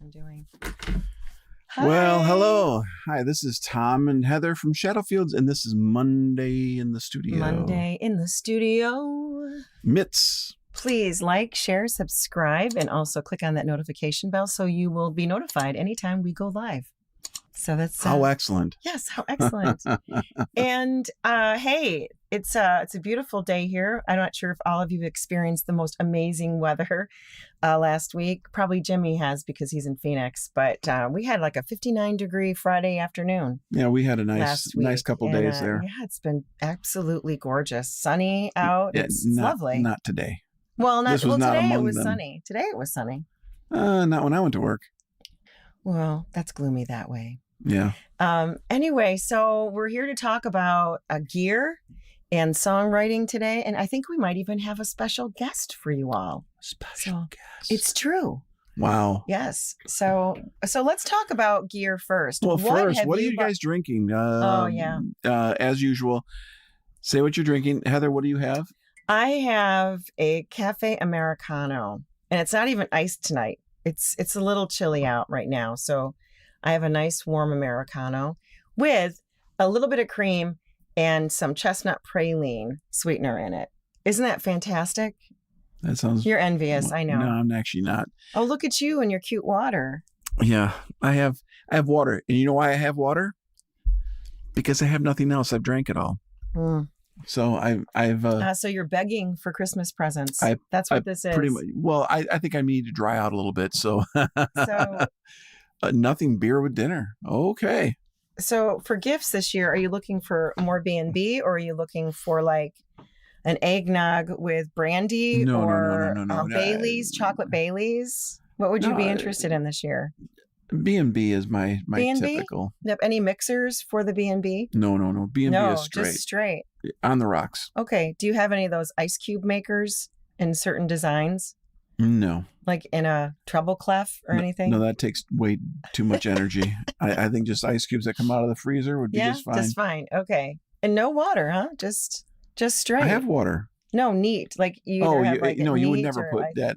I'm doing. Well, Hi. hello. Hi, this is Tom and Heather from Shadowfields, and this is Monday in the studio. Monday in the studio. Mitts. Please like, share, subscribe, and also click on that notification bell so you will be notified anytime we go live. So that's How excellent. Yes, how excellent. And hey, it's a beautiful day here. I'm not sure if all of you experienced the most amazing weather last week. Probably Jimmy has because he's in Phoenix, but we had like a 59-degree Friday afternoon. Yeah, we had a nice couple days there. Yeah, it's been absolutely gorgeous. Sunny out. Yeah, it's lovely. Not today. Well, this was not today among it was them. sunny. Today it was sunny. Not when I went to work. Well, that's gloomy that way. Yeah. Anyway, so we're here to talk about gear and songwriting today. And I think we might even have a special guest for you all. Special guest. It's true. Wow. Yes. So let's talk about gear first. Well, what are you guys drinking? As usual, say what you're drinking. Heather, what do you have? I have a Cafe Americano, and it's not even iced tonight. It's a little chilly out right now. So I have a nice warm Americano with a little bit of cream and some chestnut praline sweetener in it. Isn't that fantastic? That sounds... You're envious, I know. No, I'm actually not. Oh, look at you and your cute water. Yeah, I have water. And you know why I have water? Because I have nothing else. I've drank it all. Mm. So I've so you're begging for Christmas presents. That's what this is. Pretty much. Well, I think I need to dry out a little bit. So nothing beer with dinner. Okay. So for gifts this year, are you looking for more B&B or are you looking for like an eggnog with brandy No, Bailey's, chocolate Bailey's? What would you be interested in this year? B&B is my B&B? typical. Do you have any mixers for the B&B? No. B&B is straight. Just straight. On the rocks. Okay. Do you have any of those ice cube makers in certain designs? No. Like in a treble clef or anything? No, that takes way too much energy. I think just ice cubes that come out of the freezer would be just fine. Just fine. Okay. And no water, huh? Just straight. I have water. No, neat. Like you either have like you would never put that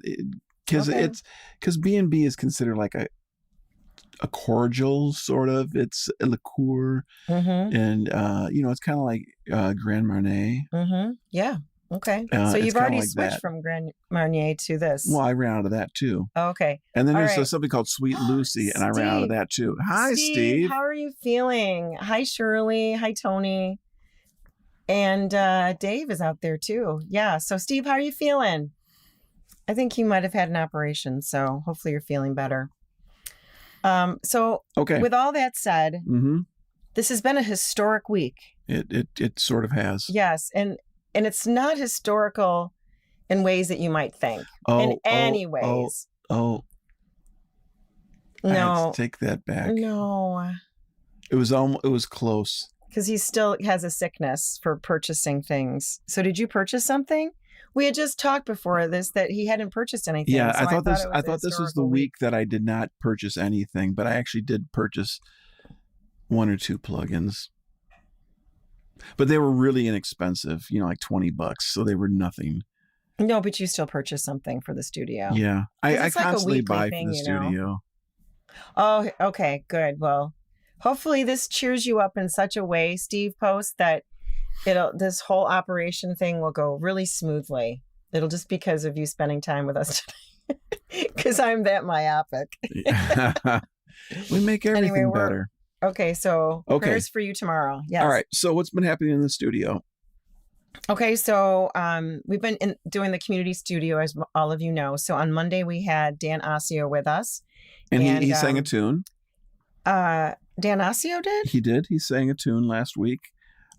because B&B is considered like a cordial sort of. It's a liqueur, and it's kind of like Grand Marnier. Mm-hmm. Yeah. Okay. So you've already switched from Grand Marnier to this. Well, I ran out of that too. Oh, okay. And then there's something called Sweet Lucy, and I ran out of that too. Hi, Steve. How are you feeling? Hi, Shirley. Hi, Tony. And Dave is out there too. Yeah. So Steve, how are you feeling? I think you might have had an operation, so hopefully you're feeling better. Okay. With all that said, this has been a historic week. It sort of has. Yes, and it's not historical in ways that you might think. In any ways. No. I had to take that back. No. It was close. Because he still has a sickness for purchasing things. So did you purchase something? We had just talked before this that he hadn't purchased anything. Yeah, so I thought this was the week that I did not purchase anything, but I actually did purchase 1 or 2 plugins. But they were really inexpensive, like $20, so they were nothing. No, but you still purchased something for the studio. Yeah, I constantly buy for the studio. Oh, okay, good. Well, hopefully this cheers you up in such a way, Steve Post, that this whole operation thing will go really smoothly. It'll just because of you spending time with us today. Because I'm that myopic. We make everything better. Okay, so prayers for you tomorrow. Yes. All right. So what's been happening in the studio? Okay, so we've been doing the community studio, as all of you know. So on Monday we had Dan Ossio with us, and he sang a tune. Dan Ossio did. He did. He sang a tune last week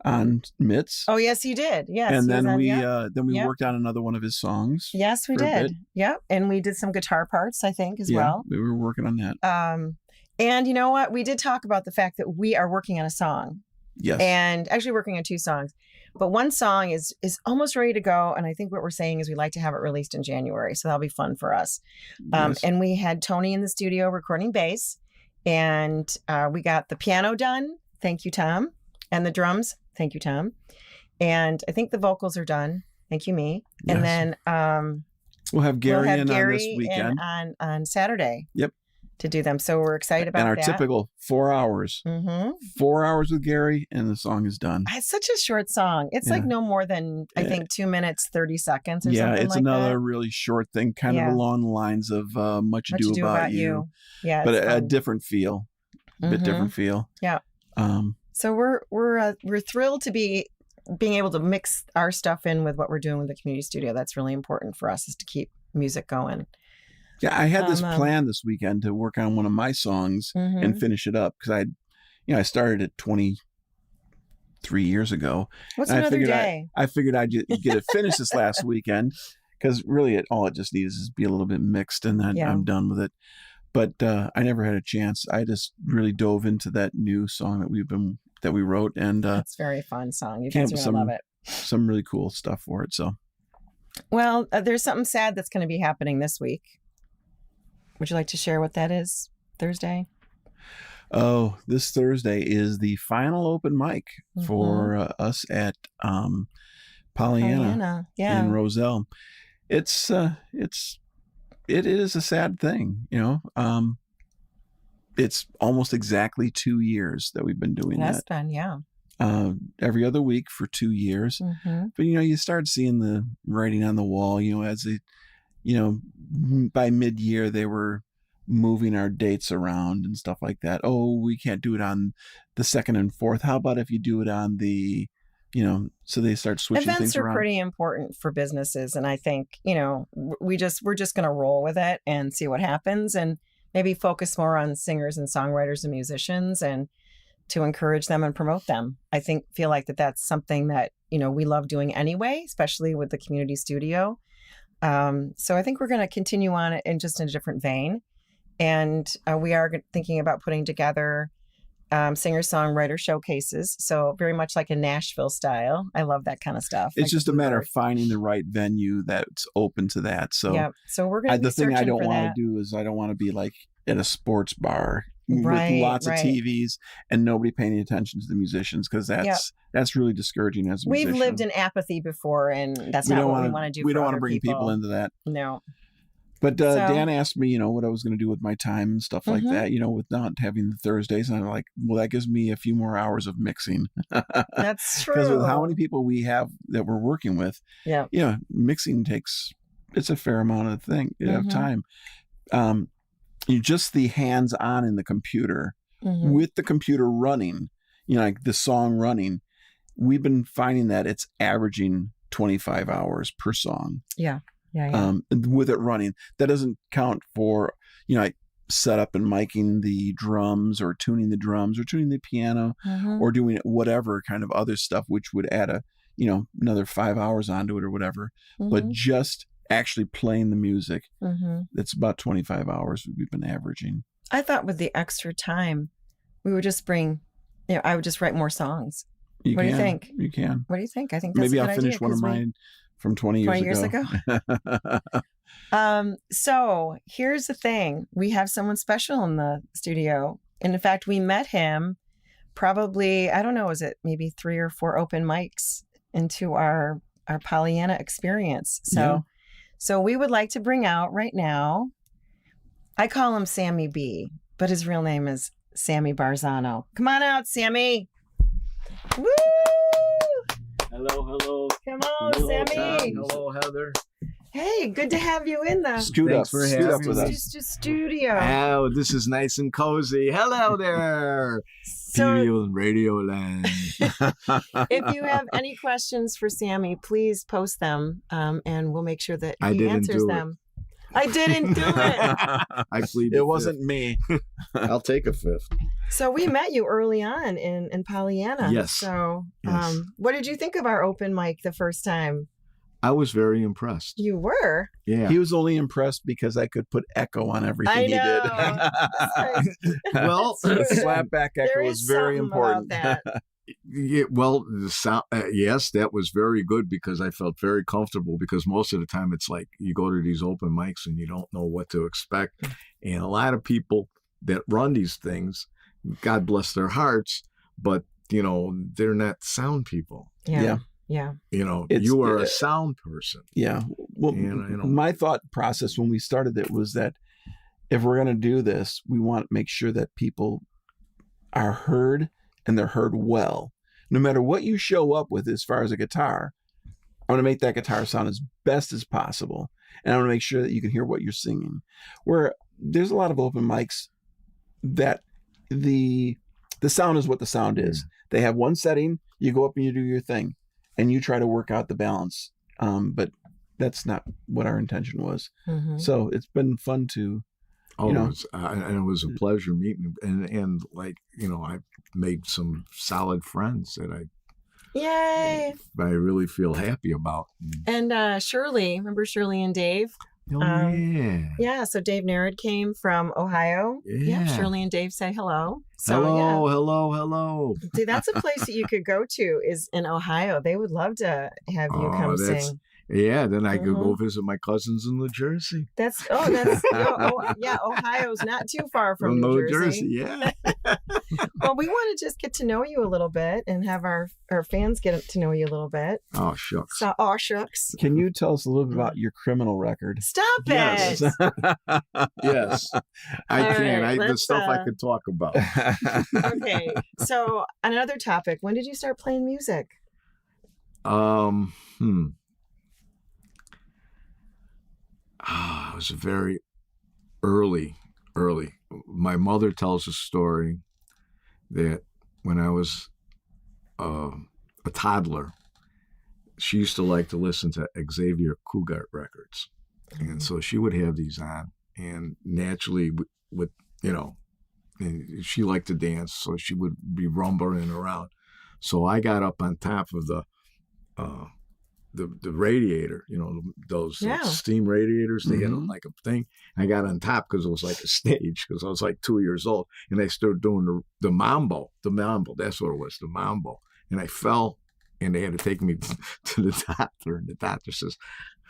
on Mitts. Oh yes, he did. Yes, and then we worked on another one of his songs. Yes, we did. Yep, and we did some guitar parts, I think, as well. We were working on that. And you know what? We did talk about the fact that we are working on a song. Yes. And actually working on 2 songs. But one song is almost ready to go. And I think what we're saying is we'd like to have it released in January. So that'll be fun for us. Yes. And we had Tony in the studio recording bass. And we got the piano done. Thank you, Tom. And the drums. Thank you, Tom. And I think the vocals are done. Thank you, me. Yes. And then we'll have Gary in on this weekend. On Saturday. Yep. to do them. So we're excited about and our that. typical 4 hours. 4 hours with Gary, and the song is done. It's such a short song. It's like no more than, I think, 2 minutes, 30 seconds or something like that. Yeah, it's another really short thing, kind of along the lines of Much Ado About You. Yeah, but a different feel, a bit different feel. Yeah. So we're thrilled to be being able to mix our stuff in with what we're doing with the community studio. That's really important for us, is to keep music going. Yeah, I had this plan this weekend to work on one of my songs and finish it up, because I started it 23 years ago. What's another day? I figured I'd get it finished this last weekend, because really all it just needs is be a little bit mixed, and then I'm done with it. But I never had a chance. I just really dove into that new song that we wrote, and it's a very fun song. You guys are gonna love it. Some really cool stuff for it. So, well, there's something sad that's going to be happening this week. Would you like to share what that is? Thursday? Oh, this Thursday is the final open mic for us at Pollyanna in Roselle. It is a sad thing, It's almost exactly 2 years that we've been doing that. That's been, every other week for 2 years. But you start seeing the writing on the wall, as by mid-year they were moving our dates around and stuff like that. Oh, we can't do it on the 2nd and 4th. How about if you do it on the, so they start switching things around. Events are pretty important for businesses, and I think, we're just going to roll with it and see what happens, and maybe focus more on singers and songwriters and musicians, and to encourage them and promote them. I feel like that's something that, we love doing anyway, especially with the community studio. So I think we're going to continue on it in just in a different vein. And we are thinking about putting together singer-songwriter showcases. So very much like a Nashville style. I love that kind of stuff. It's just a matter of finding the right venue that's open to that. So yeah. So we're going to be searching for that. The thing I don't want to do is I don't want to be like at a sports bar with lots of TVs and nobody paying attention to the musicians, because that's really discouraging as a musician. We've lived in apathy before, and that's not what we want to do. We don't want to bring people into that. No. But Dan asked me, what I was going to do with my time and stuff like that, with not having the Thursdays. And I'm like, well, that gives me a few more hours of mixing. That's true. Because with how many people we have that we're working with, mixing it's a fair amount of time. Just the hands-on in the computer, with the computer running, like the song running, we've been finding that it's averaging 25 hours per song. Yeah. With it running. That doesn't count for, like set up and miking the drums or tuning the drums or tuning the piano or doing whatever kind of other stuff, which would add another 5 hours onto it or whatever. But just actually playing the music, it's about 25 hours we've been averaging. I thought with the extra time, we would just bring, I would just write more songs. What do you think? You can. What do you think? I think that's maybe a good I'll finish idea, one of mine from 20 years ago. So here's the thing. We have someone special in the studio. And in fact, we met him probably, I don't know, is it maybe 3 or 4 open mics into our Pollyanna experience. So we would like to bring out right now, I call him Sammy B, but his real name is Sammy Barzano. Come on out, Sammy. Woo! Hello. Come on, Sammy. Hello, Heather. Hey, good to have you in the Scoot up with us. Studio. Oh, this is nice and cozy. Hello there. Studio and Radio Land. If you have any questions for Sammy, please post them, and we'll make sure that he answers them. I didn't do it. I plead. It wasn't me. I'll take a 5th. So we met you early on in Pollyanna. Yes. So what did you think of our open mic the first time? I was very impressed. You were? Yeah. He was only impressed because I could put echo on everything he did. Well, the slapback echo was very important. About that. Yeah, well, the sound, yes, that was very good because I felt very comfortable, because most of the time it's like you go to these open mics and you don't know what to expect. And a lot of people that run these things, God bless their hearts, but, they're not sound people. Yeah. You are a sound person. Yeah. Well, my thought process when we started it was that, if we're going to do this, we want to make sure that people are heard and they're heard well. No matter what you show up with as far as a guitar, I want to make that guitar sound as best as possible. And I want to make sure that you can hear what you're singing. Where there's a lot of open mics that the sound is what the sound is. They have one setting, you go up and you do your thing, and you try to work out the balance. But that's not what our intention was. Mm-hmm. So it's been fun to, you know. And it was a pleasure meeting, and like, you know, I made some solid friends that Yay! I really feel happy about. And Shirley, remember Shirley and Dave? Oh, yeah. Yeah, so Dave Narad came from Ohio. Yeah. Shirley and Dave say hello. So, Hello. See, that's a place that you could go to is in Ohio. They would love to have you come sing. Yeah, then I could go visit my cousins in New Jersey. Ohio's not too far from New Jersey. Yeah. Well, we want to just get to know you a little bit and have our fans get to know you a little bit. Oh, shucks. So, shucks. Can you tell us a little bit about your criminal record? Stop Yes. it. Yes. I can. Right, the stuff I could talk about. Okay. So, another topic. When did you start playing music? It was very early. My mother tells a story that when I was a toddler, she used to like to listen to Xavier Cugat records. And so she would have these on, and naturally with, you know, and she liked to dance, so she would be rumbling around. So I got up on top of the radiator, you know, those steam radiators. They had like a thing. I got on top because it was like a stage, because I was like 2 years old, and I started doing the mambo. That's what it was, the mambo. And I fell, and they had to take me to the doctor, and the doctor says,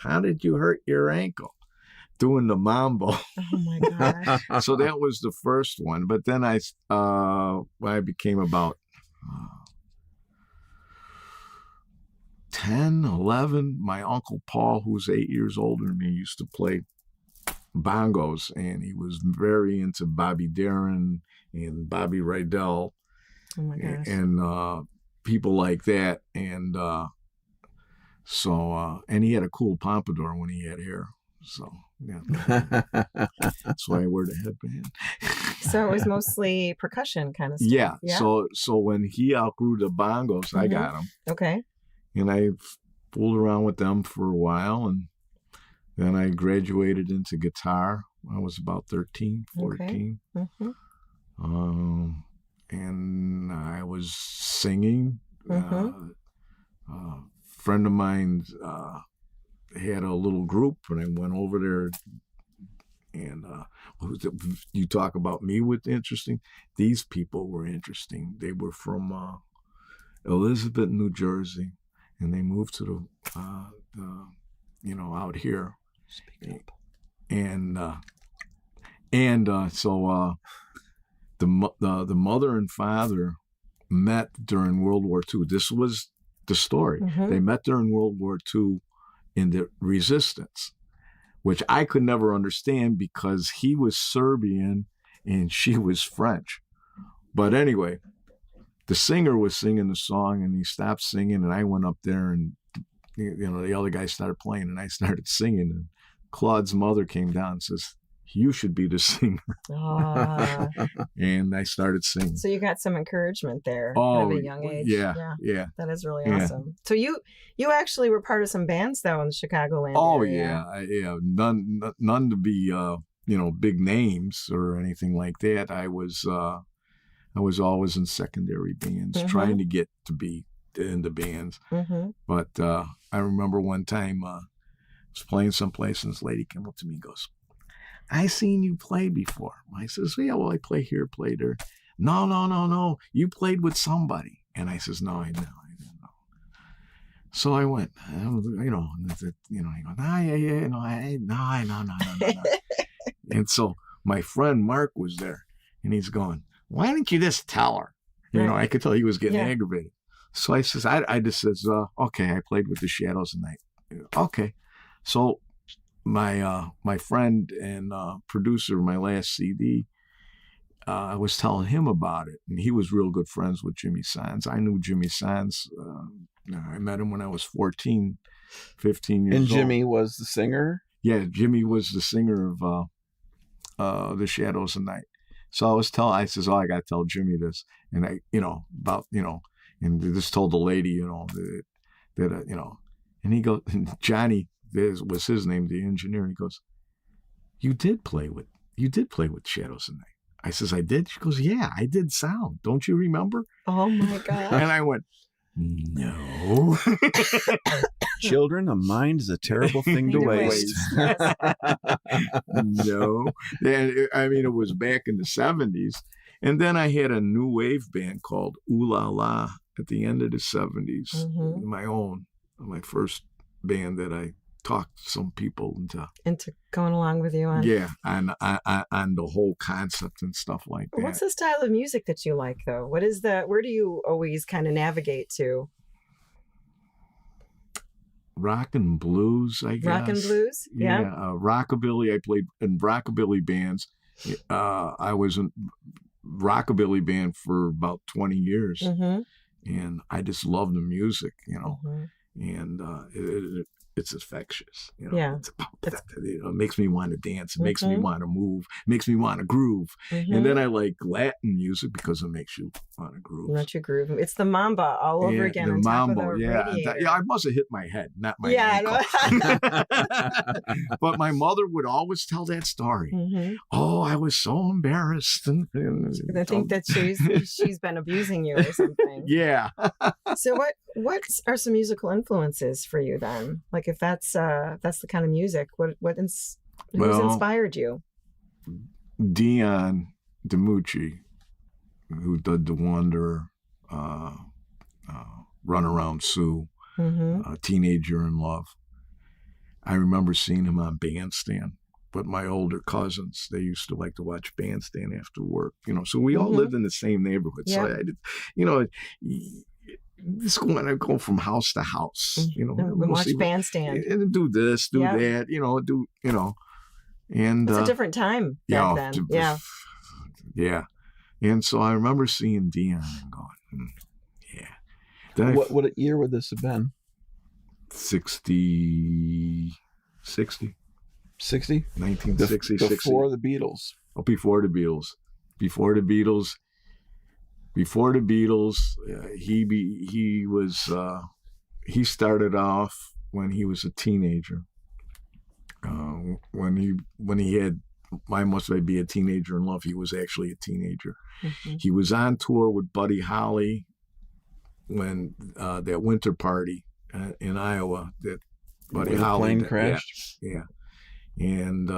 "How did you hurt your ankle?" Doing the mambo. Oh my gosh. So that was the first one. But then when I became about 10, 11, my Uncle Paul, who's 8 years older than me, used to play bongos, and he was very into Bobby Darin and Bobby Rydell. Oh my gosh. And people like that. And and he had a cool pompadour when he had hair. So, yeah. That's why I wear the headband. So it was mostly percussion kind of stuff. Yeah. So when he outgrew the bongos, I got them. Okay. And I fooled around with them for a while, and then I graduated into guitar. I was about 13, 14. Okay. Mm-hmm. And I was singing. A friend of mine had a little group, and I went over there. And you talk about me with interesting. These people were interesting. They were from Elizabeth, New Jersey. And they moved to out here. Speak up. So the mother and father met during World War II. This was the story. Mm-hmm. They met during World War II in the resistance, which I could never understand because he was Serbian and she was French. But anyway, the singer was singing the song, and he stopped singing, and I went up there, and the other guy started playing, and I started singing, and Claude's mother came down and says, "You should be the singer." And I started singing. So you got some encouragement there at a young age. Yeah. That is really awesome. So you actually were part of some bands though in the Chicagoland area. Yeah. None to be big names or anything like that. I was always in secondary bands, trying to get to be in the bands. Mm-hmm. But I remember one time I was playing someplace, and this lady came up to me and goes, "I seen you play before." I says, "Yeah, well, I play here, played there." No. You played with somebody. And I says, "No, I didn't know." So I went, he goes, no. And so my friend Mark was there, and he's going, "Why didn't you just tell her?" I could tell he was getting aggravated. So I says, I just says, "Okay, I played with the Shadows tonight." Okay. So my friend and producer of my last CD, I was telling him about it, and he was real good friends with Jimmy Sands. I knew Jimmy Sands. I met him when I was 14, 15 years old. And Jimmy was the singer? Yeah, Jimmy was the singer of The Shadows of Night. So I says, oh, I got to tell Jimmy this. And and this told the lady, that and he goes, and Johnny was his name, the engineer. He goes, you did play with Shadows of Night. I says, I did? She goes, yeah, I did sound. Don't you remember? Oh my God. And I went, no. Children, a mind is a terrible thing to waste. No. And, I mean, it was back in the 70s. And then I had a new wave band called Ooh La La at the end of the 70s. My first band that I talked some people into going along with you on. Yeah, on the whole concept and stuff like that. What's the style of music that you like, though? Where do you always kind of navigate to? Rock and blues, I guess. Rock and blues? Yeah. Rockabilly. I played in rockabilly bands. I was in rockabilly band for about 20 years. Mm-hmm. And I just love the music, Mm-hmm. And it's infectious, Yeah. It makes me want to dance. It Mm-hmm. makes me want to move. It makes me want to groove. Mm-hmm. And then I like Latin music because it makes you want to groove. Let you groove. It's the mambo all over again. The on mambo, top of the I must have hit my head, not my ankle. But my mother would always tell that story. Mm-hmm. Oh, I was so embarrassed. I think that she's been abusing you or something. Yeah. So what are some musical influences for you then? Like if that's the kind of music, who's inspired you? Dion DiMucci, who did The Wonder, Run Around Sue, mm-hmm. Teenager in Love. I remember seeing him on Bandstand, but my older cousins, they used to like to watch Bandstand after work, so we all mm-hmm. lived in the same neighborhood. Yeah. So I did, just go from house to house, and watch Bandstand and do this, do that, and it's a different time back then. Yeah. And so I remember seeing Dion and going, yeah. Then what year would this have been? 60? 1960, before the Beatles. Oh, before the Beatles. He started off when he was a teenager. When he had I Must Be a Teenager in Love, he was actually a teenager. Mm-hmm. He was on tour with Buddy Holly when that winter party in Iowa that Buddy Holly plane crashed. Yeah. And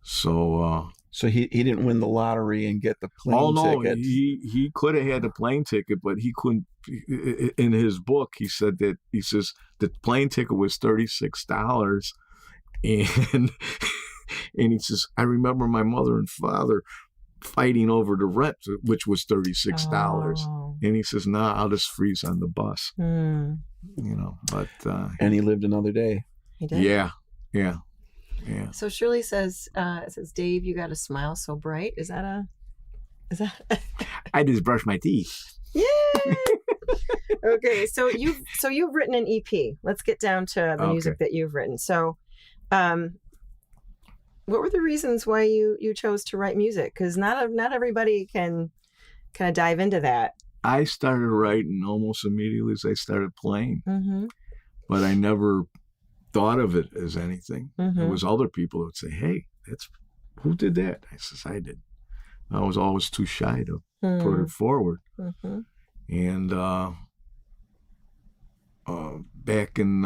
so he didn't win the lottery and get the plane ticket. He could have had the plane ticket, but he couldn't. In his book, he says the plane ticket was $36, and he says, I remember my mother and father fighting over the rent, which was $36. Oh. And he says, nah, I'll just freeze on the bus. Mm. But and he lived another day. He did. Yeah. So Shirley says, Dave, you got a smile so bright. Is that? I just brushed my teeth. Yay! Okay, so you've written an EP. Let's get down to the music that you've written. So, what were the reasons why you chose to write music? Because not everybody can kind of dive into that. I started writing almost immediately as I started playing, mm-hmm. but I never thought of it as anything. Mm-hmm. There was other people who would say, "Hey, who did that?" I says, "I did." I was always too shy to put it forward. Mm-hmm. And back in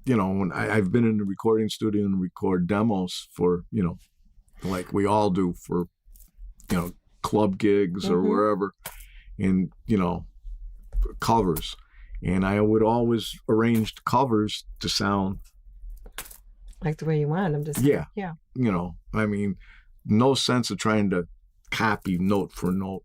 when I've been in the recording studio and record demos for like we all do for club gigs mm-hmm. or wherever, and covers. And I would always arrange the covers to sound like the way you want them to sound. Yeah. I mean, no sense of trying to copy note for note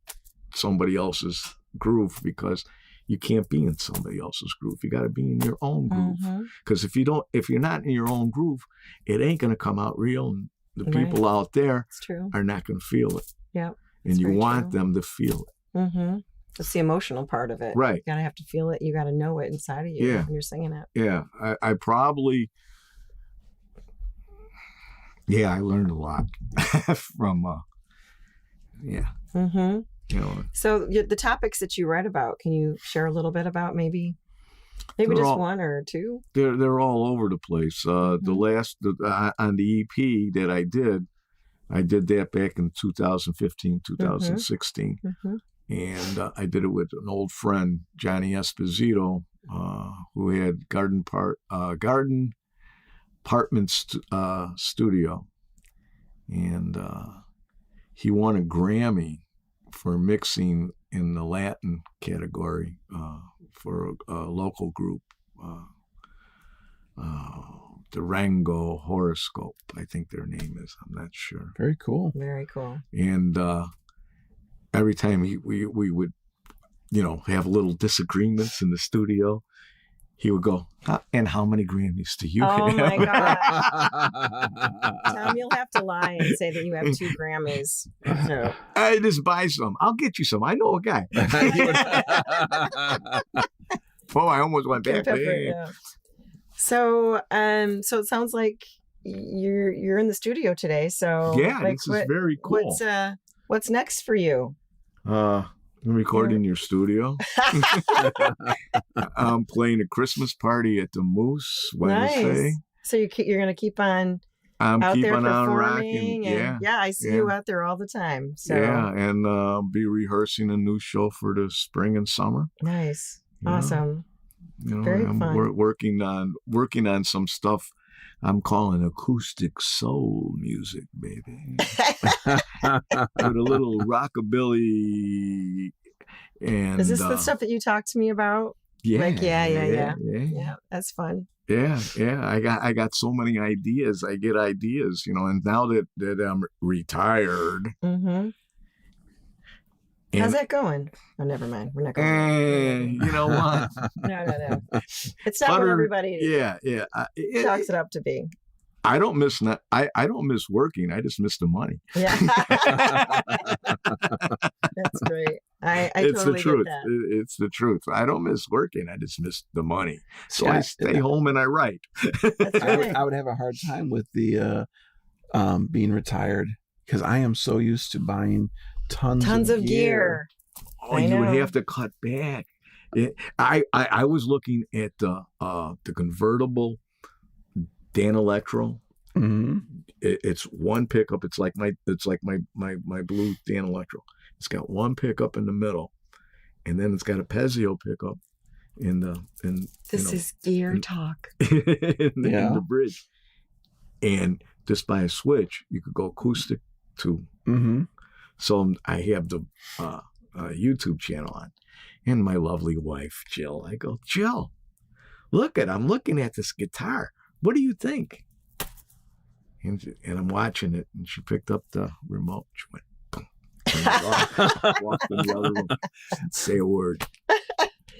somebody else's groove, because you can't be in somebody else's groove. You got to be in your own groove. Because if you're not in your own groove, it ain't going to come out real. And the people out there are not going to feel it. Yeah. And you want them to feel it. It's the emotional part of it. Right. You got to have to feel it. You got to know it inside of you when you're singing it. Yeah. I probably, I learned a lot from, You know. So the topics that you write about, can you share a little bit about maybe just one or two? They're all over the place. The last on the EP that I did that back in 2015, 2016. And I did it with an old friend, Johnny Esposito, who had Garden Apartment Studio. And he won a Grammy for mixing in the Latin category for a local group, Durango Horoscope, I think their name is. I'm not sure. Very cool. Very cool. And every time we would, have little disagreements in the studio, he would go, and how many Grammys do you have? Oh, my God. Tom, you'll have to lie and say that you have 2 Grammys. So. I just buy some. I'll get you some. I know a guy. Oh, I almost went back. So, so it sounds like you're in the studio today. So yeah, this is very cool. What's next for you? Record in your studio. I'm playing a Christmas party at the Moose Wednesday. Nice. So you're going to keep on. I'm out keeping there on rocking. And, I see you out there all the time. So and be rehearsing a new show for the spring and summer. Nice, awesome. Very fun. Working on some stuff I'm calling acoustic soul music, baby. With a little rockabilly. And is this the stuff that you talked to me about? Yeah. Yeah. That's fun. Yeah. I got so many ideas. I get ideas, and now that I'm retired. How's that going? Oh, never mind. We're not going. You know what? No. It's not what everybody talks it up to be. I don't miss I don't miss working. I just miss the money. Yeah. That's great. I it's totally the truth. get that. It's the truth. I don't miss working. I just miss the money. So I stay home and I write. That's right. I would have a hard time with the being retired because I am so used to buying tons of gear. Oh, you would have to cut back. I was looking at the convertible Dan Electro. It's one pickup. It's like my blue Dan Electro. It's got one pickup in the middle, and then it's got a Pezio pickup This is gear talk. in the bridge, and just by a switch you could go acoustic too. So I have the YouTube channel on, and my lovely wife Jill. I go, Jill, I'm looking at this guitar. What do you think? And I'm watching it, and she picked up the remote. She went, boom, walked in the other room, didn't say a word.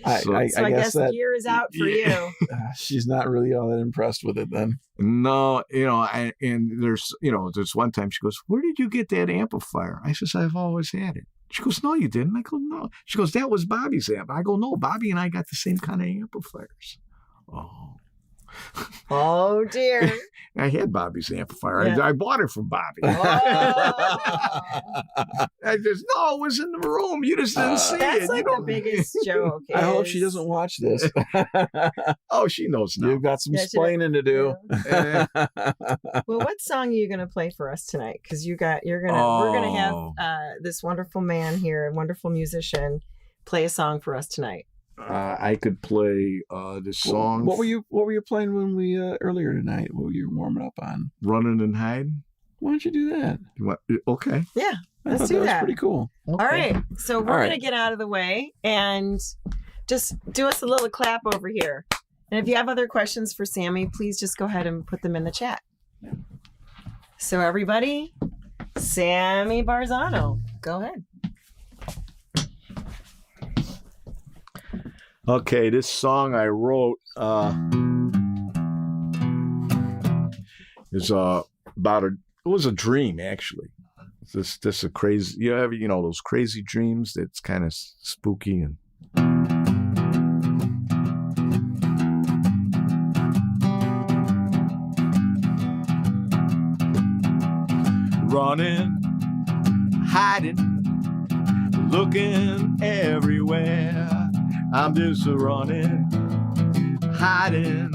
I guess that gear is out for you. She's not really all that impressed with it then. No, and there's one time she goes, where did you get that amplifier? I says, I've always had it. She goes, no, you didn't. I go, no. She goes, that was Bobby's amp. I go, no, Bobby and I got the same kind of amplifiers. Oh dear. I had Bobby's amplifier. Yeah. I bought it from Bobby. Oh. I just, no, it was in the room. You just didn't see it. That's like the biggest joke. I hope she doesn't watch this. Oh, she knows now. You've got some explaining to do. Well, what song are you going to play for us tonight? Because we're going to have this wonderful man here, a wonderful musician, play a song for us tonight. I could play the song. What were you playing when we earlier tonight? What were you warming up on? Running and Hiding. Why don't you do that? Okay. Yeah, let's do that. that. Was pretty cool. Okay. All right, so we're going to get out of the way and just do us a little clap over here. And if you have other questions for Sammy, please just go ahead and put them in the chat. So everybody, Sammy Barzano, go ahead. Okay, this song I wrote is about it was a dream actually. This a crazy those crazy dreams that's kind of spooky and running, hiding, looking everywhere. I'm just running, hiding,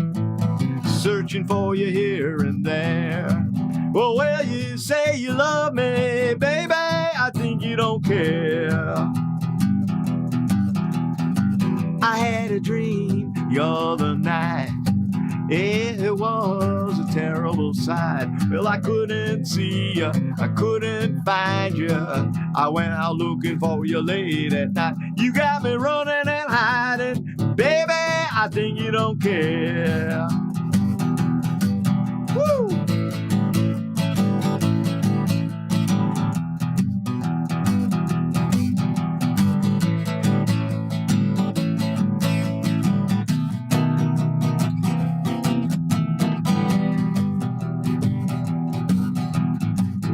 searching for you here and there. Well, you say you love me, baby, I think you don't care. I had a dream the other night. It was a terrible sight. Well, I couldn't see you, I couldn't find you. I went out looking for you late at night. You got me running and hiding, baby, I think you don't care. Woo!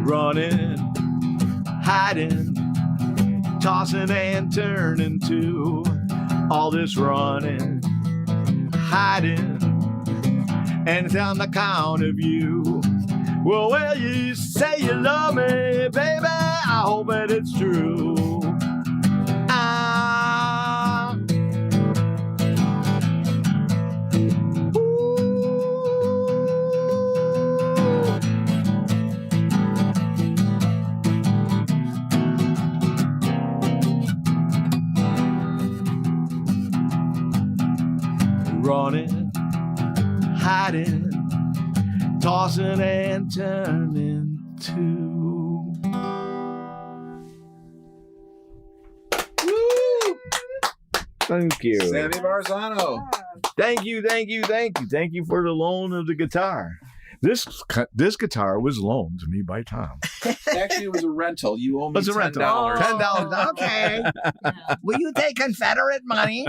Running, hiding, tossing and turning to all this running, hiding, and it's on the count of you. Well, you say you love me, baby, I hope that it's true. Running, hiding, tossing and turning too. Woo! Thank you. Sammy Barzano. Thank you for the loan of the guitar. This guitar was loaned to me by Tom. Actually, it was a rental. You owe me It was a rental. $10. $10. Okay. Will you take Confederate money?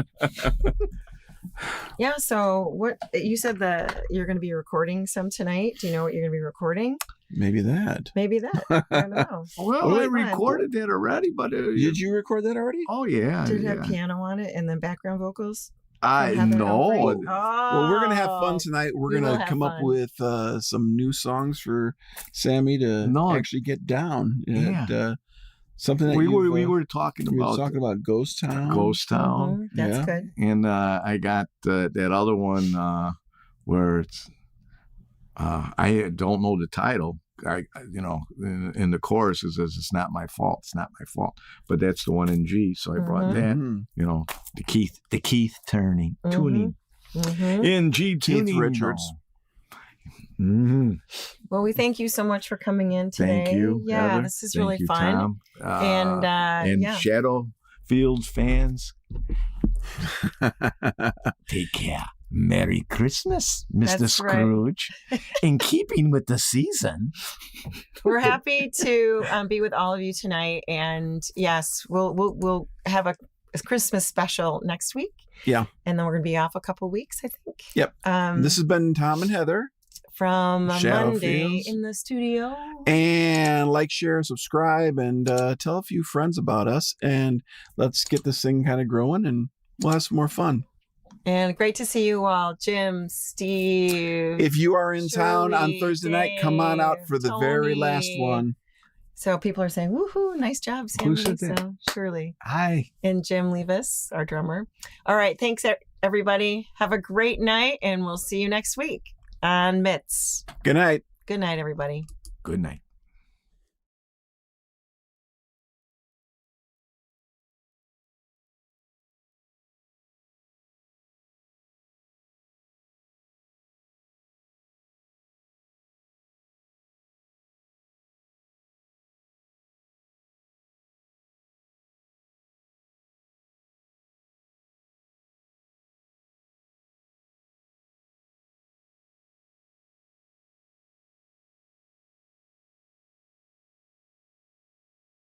Yeah. So what you said that you're going to be recording some tonight. Do you know what you're going to be recording? Maybe that. Maybe that. I don't know. Well, I recorded that already, but did you record that already? Oh yeah. Did it have piano on it and then background vocals? I know. Well, we're gonna have fun tonight. We're gonna come up with some new songs for Sammy to actually get down. And, something that we were talking about. We were talking about Ghost Town. Ghost Town. Mm-hmm. That's good. And I got that other one where it's I don't know the title. In the chorus it says it's not my fault. It's not my fault. But that's the one in G. So I brought that. You know, the Keith tuning in G tuning. Keith Richards. Well, we thank you so much for coming in today. Thank you. Yeah, Heather. this is Thank really you, fun. Tom. And Shadow Fields fans. Take care. Merry Christmas, Mr. That's Scrooge. Right. In keeping with the season. We're happy to be with all of you tonight. And yes, we'll have a Christmas special next week. Yeah. And then we're going to be off a couple weeks, I think. Yep. This has been Tom and Heather. From Monday in the studio. And like, share, and subscribe, and tell a few friends about us. And let's get this thing kind of growing, and we'll have some more fun. And great to see you all, Jim, Steve. If you are in town on Thursday night, come on out for the very last one. So people are saying, woohoo, nice job, Sammy. So Shirley. Hi. And Jim Levis, our drummer. All right. Thanks, everybody. Have a great night, and we'll see you next week on Mitts. Good night. Good night, everybody. Good night.